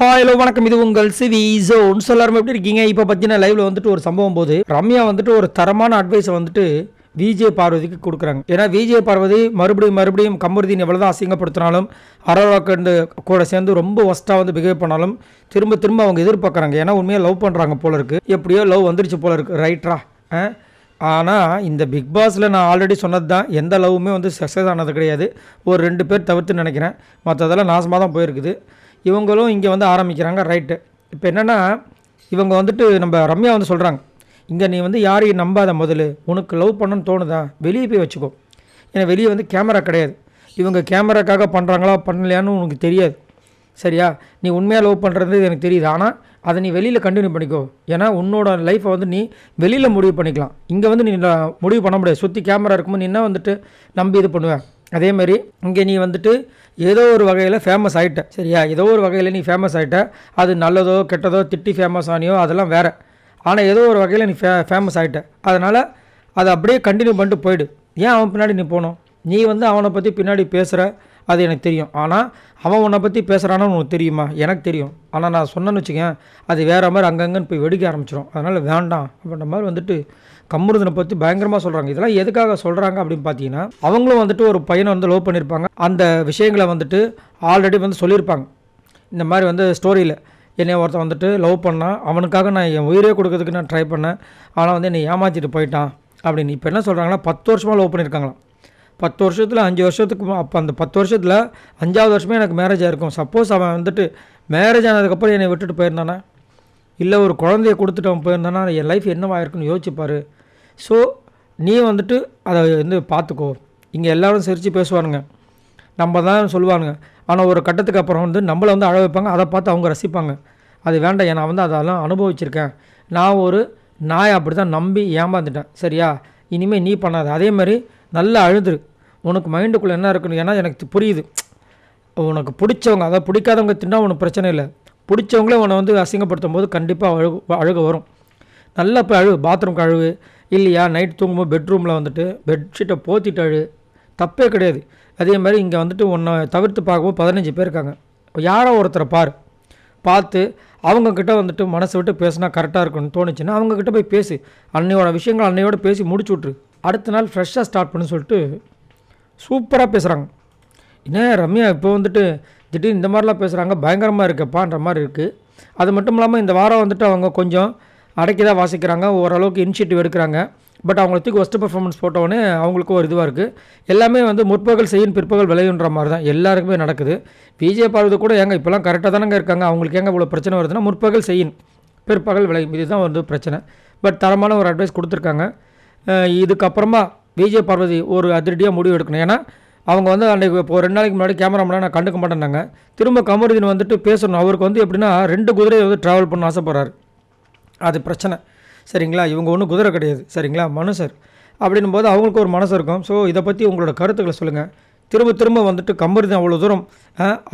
Hello வணக்கம், இது உங்கள் சிவி ஜோன். எல்லாரும் எப்படி இருக்கீங்க? இப்போ பார்த்தீங்கன்னா லைவ்ல வந்துட்டு ஒரு சம்பவம் போது ரம்யா வந்துட்டு ஒரு தரமான அட்வைஸை வந்துட்டு விஜய் பார்வதிக்கு கொடுக்குறாங்க. ஏன்னா விஜய் பார்வதி மறுபடியும் கமருதீன் எவ்வளோதான் அசிங்கப்படுத்தினாலும் அரோராக்கண்டு கூட சேர்ந்து ரொம்ப ஒஸ்ட்டாக வந்து பிஹேவ் பண்ணாலும் திரும்ப அவங்க எதிர்பார்க்குறாங்க. ஏன்னா உண்மையாக லவ் பண்ணுறாங்க போல இருக்குது. எப்படியோ லவ் வந்துருச்சு போல இருக்குது, ரைட்ரா. ஆனால் இந்த பிக் பாஸில் நான் ஆல்ரெடி சொன்னது தான், எந்த லவ்வுமே வந்து சக்ஸஸ் ஆனது கிடையாது. ஒரு 2 பேர் தவிர்த்து நினைக்கிறேன், மற்றதெல்லாம் நாசமாக தான் போயிருக்குது. இவங்களும் இங்கே வந்து ஆரம்பிக்கிறாங்க, ரைட்டு. இப்போ என்னென்னா இவங்க வந்துட்டு நம்ம ரம்யா வந்து சொல்கிறாங்க, இங்கே நீ வந்து யாரையும் நம்பாத, முதல்ல உனக்கு லவ் பண்ணணும்னு தோணுதா வெளியே போய் வச்சுக்கோ. ஏன்னா வெளியே வந்து கேமரா கிடையாது. இவங்க கேமராக்காக பண்ணுறாங்களா பண்ணலையான்னு உனக்கு தெரியாது, சரியா? நீ உண்மையாக லவ் பண்ணுறது எனக்கு தெரியுது, ஆனால் அதை நீ வெளியில் கண்டினியூ பண்ணிக்கோ. ஏன்னா உன்னோட லைஃப்பை வந்து நீ வெளியில் முடிவு பண்ணிக்கலாம். இங்கே வந்து நீ முடிவு பண்ண முடியாது. சுற்றி கேமரா இருக்கும்போது நீ என்ன வந்துட்டு நம்பி இது பண்ணுவேன். அதேமாதிரி இங்கே நீ வந்துட்டு ஏதோ ஒரு வகையில் ஃபேமஸ் ஆகிட்ட, சரியா? ஏதோ ஒரு வகையில் நீ ஃபேமஸ் ஆகிட்ட. அது நல்லதோ கெட்டதோ திட்டி ஃபேமஸ் ஆனியோ அதெல்லாம் வேறு. ஆனால் ஏதோ ஒரு வகையில் நீ ஃபேமஸ் ஆகிட்ட. அதனால் அதை அப்படியே கண்டினியூ பண்ணிட்டு போயிடு. ஏன் அவன் பின்னாடி நீ போகணும்? நீ வந்து அவனை பற்றி பின்னாடி பேசுகிற, அது எனக்கு தெரியும். ஆனால் அவன் உன்னை பற்றி பேசுகிறான்னு உனக்கு தெரியுமா? எனக்கு தெரியும். ஆனால் நான் சொன்னேன்னு வச்சுக்கேன், அது வேறு மாதிரி அங்கங்கன்னு போய் வெடிக்க ஆரம்பிச்சிடும். அதனால் வேண்டாம் அப்படின்ற மாதிரி வந்துட்டு கமருதீனை பற்றி பயங்கரமாக சொல்கிறாங்க. இதெல்லாம் எதுக்காக சொல்கிறாங்க அப்படின்னு பார்த்தீங்கன்னா, அவங்களும் வந்துட்டு ஒரு பையனை வந்து லவ் பண்ணியிருப்பாங்க. அந்த விஷயங்களை வந்துட்டு ஆல்ரெடி வந்து சொல்லியிருப்பாங்க. இந்த மாதிரி வந்து ஸ்டோரியில் என்னை ஒருத்தன் வந்துட்டு லவ் பண்ணான், அவனுக்காக நான் என் உயிரே கொடுக்கறதுக்கு நான் ட்ரை பண்ணேன், ஆனால் வந்து என்னை ஏமாற்றிட்டு போயிட்டான் அப்படின்னு. இப்போ என்ன சொல்கிறாங்கன்னா, 10 வருஷமாக லவ் பண்ணியிருக்காங்களாம். 10 வருஷத்தில் 5 வருஷத்துக்கு அப்போ அந்த 10 வருஷத்தில் 5ஆவது வருஷமே எனக்கு மேரேஜ் ஆகிருக்கும். சப்போஸ் அவன் வந்துட்டு மேரேஜ் ஆனதுக்கப்புறம் என்னை விட்டுட்டு போயிருந்தானா, இல்லை ஒரு குழந்தைய கொடுத்துட்டு அவன் போயிருந்தானா, என் லைஃப் என்னவாயிருக்குன்னு யோசிச்சுப்பார். ஸோ நீ வந்துட்டு அதை வந்து பார்த்துக்கோ. இங்கே எல்லோரும் சிரித்து பேசுவானுங்க, நம்ம தான் சொல்லுவானுங்க. ஆனால் ஒரு கட்டத்துக்கு அப்புறம் வந்து நம்மளை வந்து அழ வைப்பாங்க, அதை பார்த்து அவங்க ரசிப்பாங்க. அது வேண்டாம். நான் வந்து அதெல்லாம் அனுபவிச்சிருக்கேன். நான் ஒரு நாயை அப்படி தான் நம்பி ஏமாந்துட்டேன், சரியா? இனிமேல் நீ பண்ணாத. அதே மாதிரி நல்லா அழுதுரு. உனக்கு மைண்டுக்குள்ளே என்ன இருக்குன்னு, ஏன்னா எனக்கு புரியுது. உனக்கு பிடிச்சவங்க, அதை பிடிக்காதவங்க தின்னா உனக்கு பிரச்சனை இல்லை. பிடிச்சவங்களே உன்னை வந்து அசிங்கப்படுத்தும் போது கண்டிப்பாக அழுக வரும். நல்லா போய் அழு, பாத்ரூம்க்கு அழுவு. இல்லையா நைட் தூங்கும்போது பெட்ரூமில் வந்துட்டு பெட்ஷீட்டை போத்திட்டு அழு, தப்பே கிடையாது. அதே மாதிரி இங்கே வந்துட்டு உன்னை தவிர்த்து பார்க்கவும் 15 பேர் இருக்காங்க. யாரோ ஒருத்தரை பார்த்து அவங்கக்கிட்ட வந்துட்டு மனசை விட்டு பேசினா கரெக்டாக இருக்குன்னு தோணுச்சுன்னா அவங்கக்கிட்ட போய் பேசி அன்னையோட விஷயங்கள் அன்னையோட பேசி முடிச்சு விட்ரு. அடுத்த நாள் ஃப்ரெஷ்ஷாக ஸ்டார்ட் பண்ணு சொல்லிட்டு சூப்பராக பேசுகிறாங்க. என்ன ரம்யா இப்போ வந்துட்டு திடீர்னு இந்த மாதிரிலாம் பேசுகிறாங்க, பயங்கரமாக இருக்குப்பான்ற மாதிரி இருக்குது. அது மட்டும் இல்லாமல் இந்த வாரம் வந்துட்டு அவங்க கொஞ்சம் அடக்கி தான் வாசிக்கிறாங்க, ஓரளவுக்கு இனிஷியேட்டிவ் எடுக்கிறாங்க. பட் அவங்களுக்கு ஒஸ்ட்டு பர்ஃபார்மன்ஸ் போட்டவொடனே அவங்களுக்கும் ஒரு இதுவாக இருக்குது. எல்லாமே வந்து முற்பகல் செய்யும் பிற்பகல் விளையுன்ற மாதிரி தான் எல்லாருக்குமே நடக்குது. விஜய் பார்வதி கூட ஏங்க இப்போலாம் கரெக்டாக தானங்க இருக்காங்க, அவங்களுக்கு ஏங்க இவ்வளோ பிரச்சனை வருதுன்னா முற்பகல் செய்யும் பிற்பகல் விளையும், இதுதான் வந்து பிரச்சனை. பட் தரமான ஒரு அட்வைஸ் கொடுத்துருக்காங்க. இதுக்கப்புறமா விஜய் பார்வதி ஒரு அதிரடியாக முடிவு எடுக்கணும். ஏன்னா அவங்க வந்து அன்றைக்கி இப்போ 2 நாளைக்கு முன்னாடி கேமரா முன்னாடி நான் கண்டுக்க மாட்டேன்னாங்க. திரும்ப கமருதீன் வந்துட்டு பேசணும். அவருக்கு வந்து எப்படின்னா 2 குதிரையை வந்து ட்ராவல் பண்ண ஆசைப்படுறாரு, அது பிரச்சனை, சரிங்களா? இவங்க ஒன்றும் குதிரை கிடையாது, சரிங்களா? மனுஷர். அப்படின்னும் போது அவங்களுக்கு ஒரு மனசு இருக்கும். ஸோ இதை பற்றி உங்களோட கருத்துக்களை சொல்லுங்கள். திரும்ப வந்துட்டு கமருதீன் அவ்வளோ தூரம்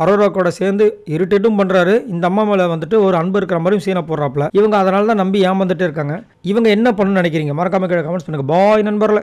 அரோராக்கோட சேர்ந்து இரிட்டேட்டும் பண்ணுறாரு. இந்த அம்மா மேலே வந்துட்டு ஒரு அன்பு இருக்கிற மாதிரியும் சீனை போடுறாப்புல. இவங்க அதனால தான் நம்பி ஏமாந்துட்டே இருக்காங்க. இவங்க என்ன பண்ணணும்னு நினைக்கிறீங்க? மறக்காம கீழே கமெண்ட்ஸ் பண்ணுங்கள். பாய் நண்பர்களே.